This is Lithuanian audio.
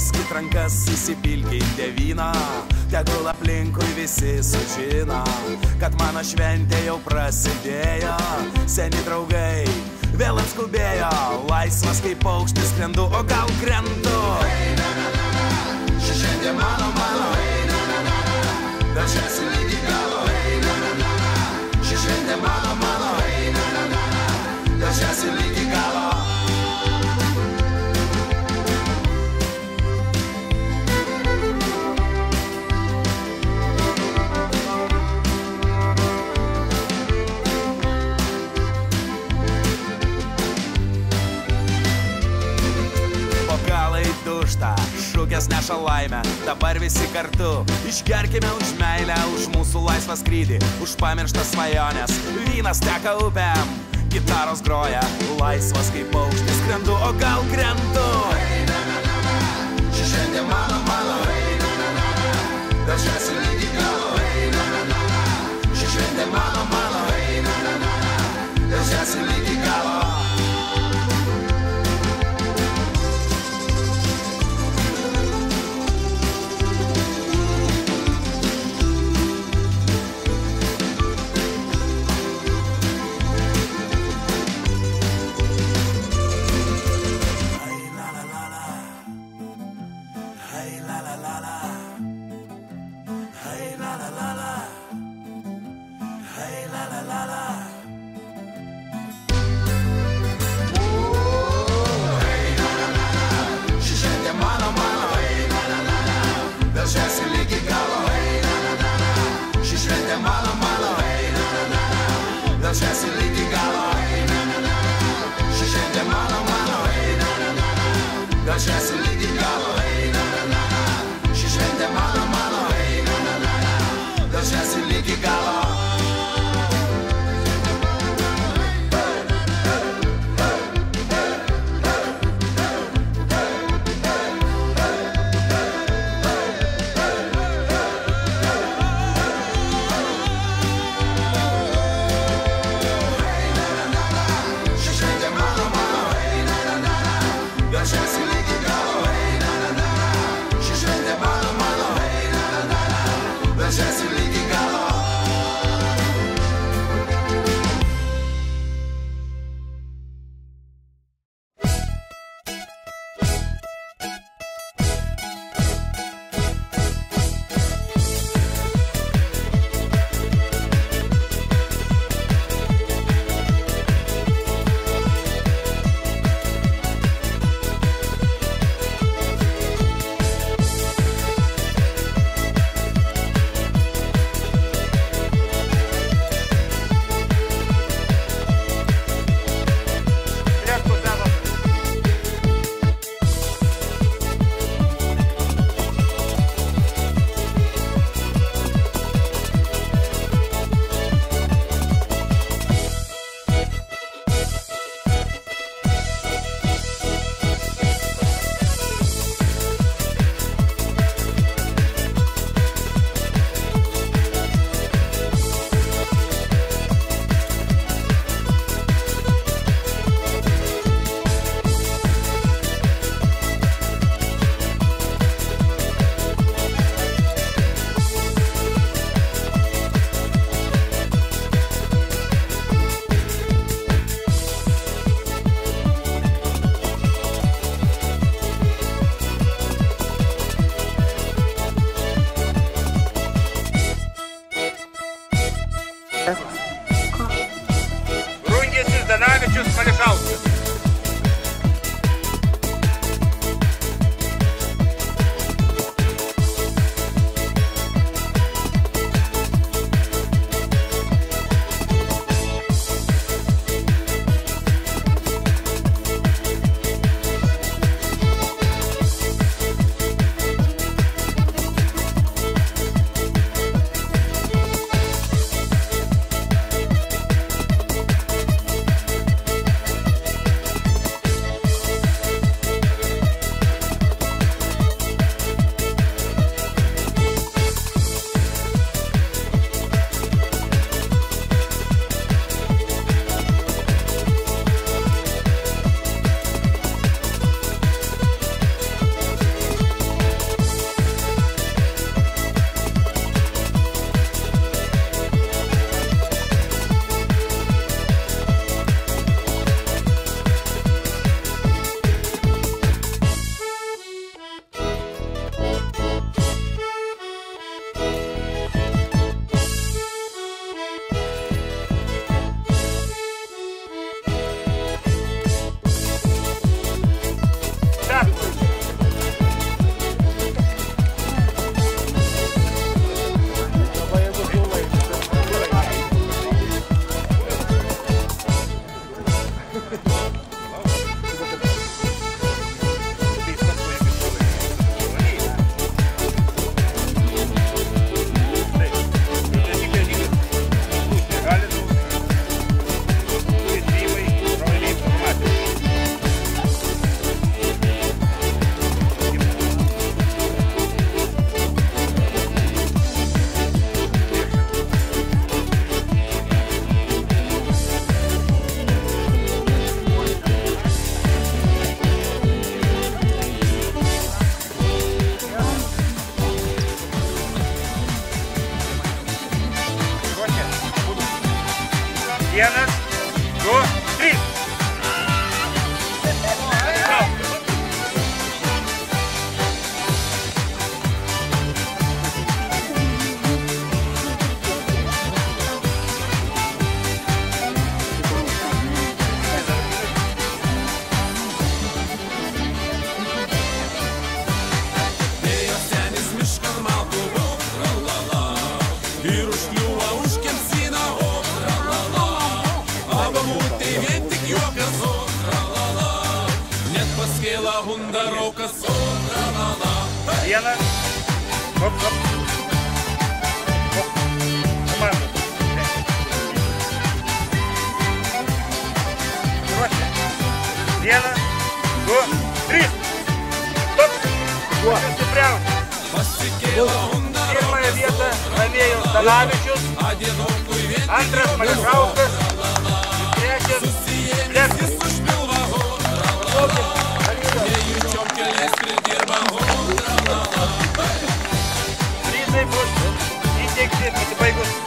spauskit rankas, įsipilkite vyną, tegul aplinkui visi sužino, kad mano šventė jau prasidėjo. Seni draugai vėl atskubėjo, laisvas kaip paukštis skrendu, o gal krentu. Ši šventė mano, dažėsi lygi galo. Ši šventė mano, dažėsi lygi galo. Šūkės neša laimę, dabar visi kartu išgerkime už meilę, už mūsų laisvą skrydį, už pamirštas svajonės. Vynas teka upėm, gitaros groja, laisvas kaip paukštis skrendu, o gal krentu. Ši šventė mano, dažėsi lygi galo. Ši šventė mano, dažėsi lygi galo. Dažėsi lygi galo. Ši šventė mano, dažėsi lygi galo. Ši šventė mano, dažėsi lygi galo. Dažėsi lygi galo. Pasikėla Hundarokas. Vienas. Hop, hop. Hop. Komanda. Ruošia. Vienas, du, trys. Stop. Stipriausia. Pirmąją vietą laimėjo Stanavičius, antras Mališauskas, trečias Leptis. Prizai bus įteikti pasibaigus